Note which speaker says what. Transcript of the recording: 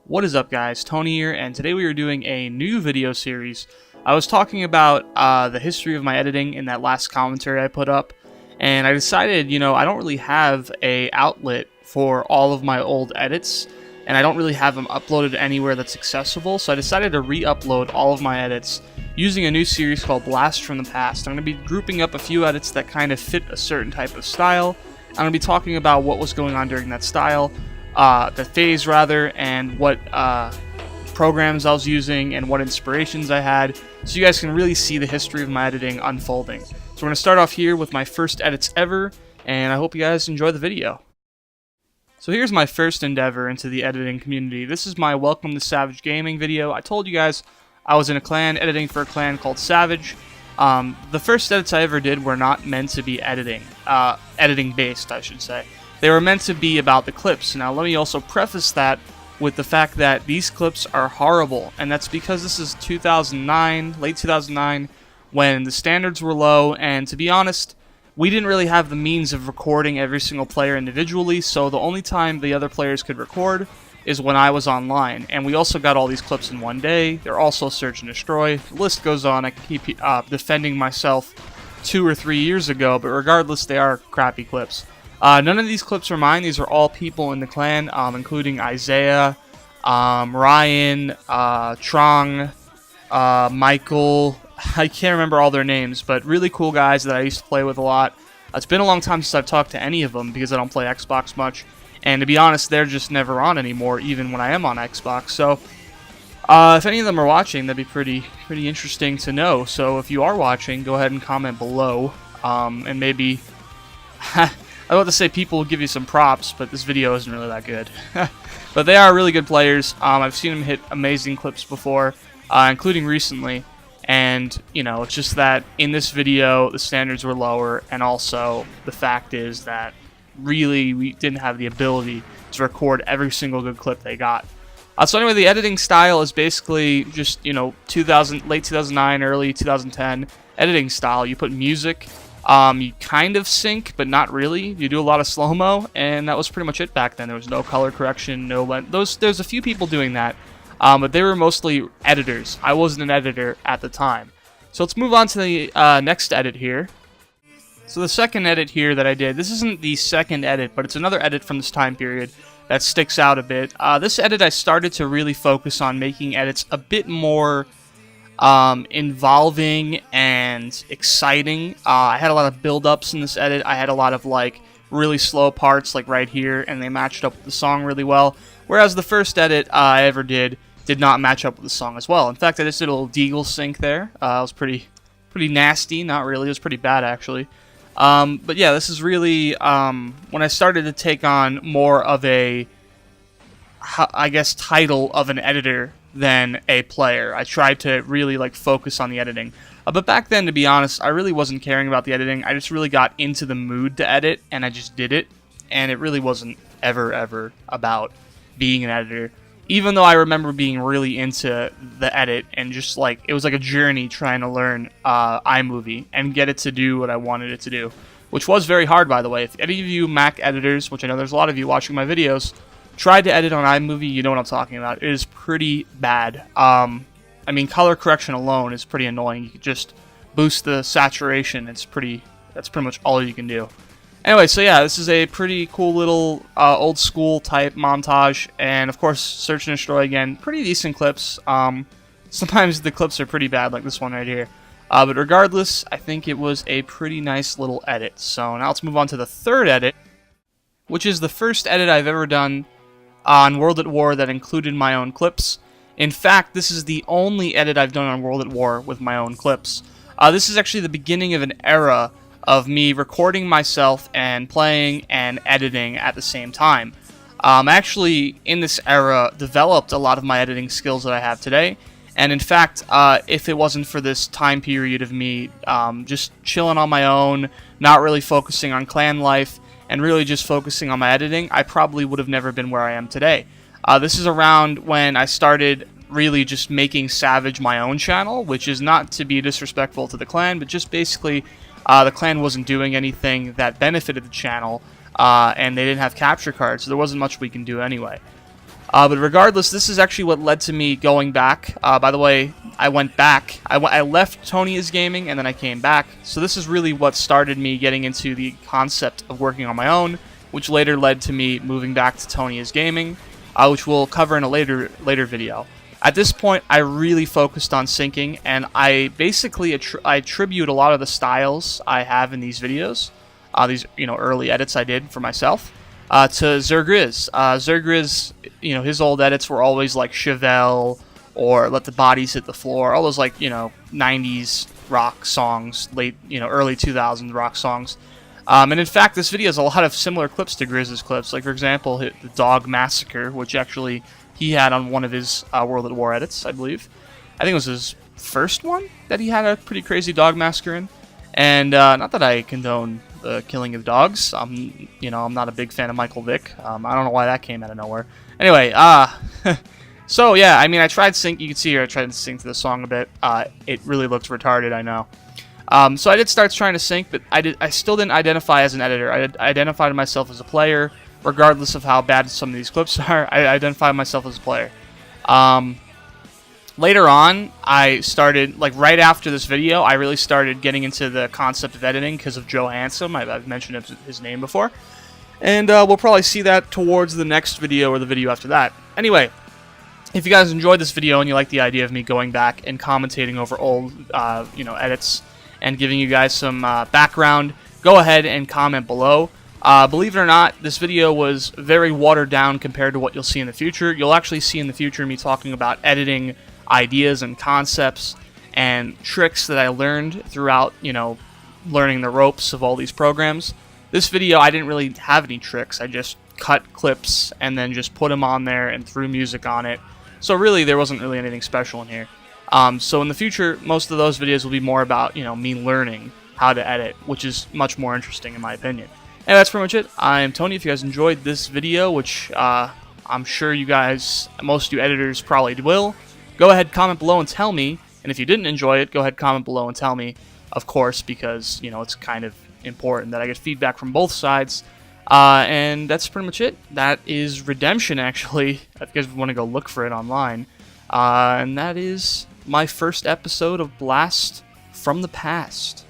Speaker 1: What is up, guys? Tony here, and today we are doing a new video series. I was talking about the history of my editing in that last commentary I put up, and I decided, I don't really have a outlet for all of my old edits, and I don't really have them uploaded anywhere that's accessible, so I decided to re-upload all of my edits using a new series called Blast from the Past. I'm going to be grouping up a few edits that kind of fit a certain type of style. I'm going to be talking about what was going on during that style, the phase rather, and what programs I was using and what inspirations I had, so you guys can really see the history of my editing unfolding. So we're going to start off here with my first edits ever, and I hope you guys enjoy the video. So here's my first endeavor into the editing community. This is my Welcome to Savage Gaming video. I told you guys I was in a clan, editing for a clan called Savage. The first edits I ever did were not meant to be editing based, I should say. They were meant to be about the clips. Now let me also preface that with the fact that these clips are horrible, and that's because this is 2009, late 2009, when the standards were low, and to be honest, we didn't really have the means of recording every single player individually, so the only time the other players could record is when I was online. And we also got all these clips in one day. They're also search and destroy. The list goes on. I can keep defending myself 2 or 3 years ago, but regardless, they are crappy clips. None of these clips are mine. These are all people in the clan, including Isaiah, Ryan, Trong, Michael. I can't remember all their names, but really cool guys that I used to play with a lot. It's been a long time since I've talked to any of them because I don't play Xbox much. And to be honest, they're just never on anymore, even when I am on Xbox. So, if any of them are watching, that'd be pretty interesting to know. So, if you are watching, go ahead and comment below, and maybe I was about to say people will give you some props, but this video isn't really that good. But they are really good players. I've seen them hit amazing clips before, including recently. And, it's just that in this video, the standards were lower, and also the fact is that really we didn't have the ability to record every single good clip they got. So anyway, the editing style is basically just, late 2009, early 2010 editing style. You put music, you kind of sync, but not really. You do a lot of slow-mo, and that was pretty much it back then. There was no color correction, there's a few people doing that. But they were mostly editors. I wasn't an editor at the time. So let's move on to the next edit here. So the second edit here that I did, this isn't the second edit, but it's another edit from this time period that sticks out a bit. This edit I started to really focus on making edits a bit more involving and exciting. I had a lot of build-ups in this edit. I had a lot of really slow parts like right here, and they matched up with the song really well. Whereas the first edit I ever did not match up with the song as well. In fact, I just did a little Deagle sync there. It was pretty nasty. Not really. It was pretty bad, actually. But yeah, this is really when I started to take on more of a, I guess, title of an editor than a player. I tried to really focus on the editing. But back then, to be honest, I really wasn't caring about the editing. I just really got into the mood to edit, and I just did it. And it really wasn't ever about being an editor. Even though I remember being really into the edit and just it was like a journey trying to learn iMovie and get it to do what I wanted it to do, which was very hard, by the way. If any of you Mac editors, which I know there's a lot of you watching my videos, tried to edit on iMovie, you know what I'm talking about. It is pretty bad. I mean, color correction alone is pretty annoying. You can just boost the saturation. That's pretty much all you can do. Anyway, so yeah, this is a pretty cool little old school type montage, and of course, search and destroy again. Pretty decent clips. Sometimes the clips are pretty bad, like this one right here. But regardless, I think it was a pretty nice little edit. So now let's move on to the third edit, which is the first edit I've ever done on World at War that included my own clips. In fact, this is the only edit I've done on World at War with my own clips. This is actually the beginning of an era of me recording myself and playing and editing at the same time. Actually, in this era, developed a lot of my editing skills that I have today. And in fact, if it wasn't for this time period of me just chilling on my own, not really focusing on clan life, and really just focusing on my editing, I probably would have never been where I am today. This is around when I started really just making Savage my own channel, which is not to be disrespectful to the clan, but just basically the clan wasn't doing anything that benefited the channel, and they didn't have capture cards, so there wasn't much we can do anyway. But regardless, this is actually what led to me going back. By the way, I went back. I left Tonyisgaming and then I came back. So this is really what started me getting into the concept of working on my own, which later led to me moving back to Tonyisgaming, which we'll cover in a later video. At this point, I really focused on syncing, and I basically I attribute a lot of the styles I have in these videos, these early edits I did for myself, to Zergriz. Zergriz, his old edits were always like Chevelle or Let the Bodies Hit the Floor, all those like 90s rock songs, early 2000s rock songs. And in fact, this video has a lot of similar clips to Grizz's clips. Like for example, the Dog Massacre, which actually he had on one of his World at War edits, I believe. I think it was his first one that he had a pretty crazy dog massacre in. And not that I condone the killing of dogs. I'm not a big fan of Michael Vick. I don't know why that came out of nowhere. Anyway, so yeah, I mean, I tried sync. You can see here I tried to sync to the song a bit. It really looked retarded, I know. So I did start trying to sync, but I still didn't identify as an editor. I identified myself as a player, regardless of how bad some of these clips are. I identified myself as a player. Later on, I started, like right after this video, I really started getting into the concept of editing because of Joe Handsome. I've mentioned his name before. And we'll probably see that towards the next video or the video after that. Anyway, if you guys enjoyed this video and you like the idea of me going back and commentating over old, edits and giving you guys some background, go ahead and comment below. Believe it or not, this video was very watered down compared to what you'll see in the future. You'll actually see in the future me talking about editing ideas and concepts and tricks that I learned throughout, learning the ropes of all these programs. This video, I didn't really have any tricks. I just cut clips and then just put them on there and threw music on it. So really, there wasn't really anything special in here. So in the future, most of those videos will be more about, me learning how to edit, which is much more interesting in my opinion. And that's pretty much it. I am Tony. If you guys enjoyed this video, which I'm sure you guys, most of you editors probably will, go ahead, comment below and tell me. And if you didn't enjoy it, go ahead, comment below and tell me, of course, because, it's kind of important that I get feedback from both sides. And that's pretty much it. That is Redemption, actually, if you guys want to go look for it online. And that is my first episode of Blast from the Past.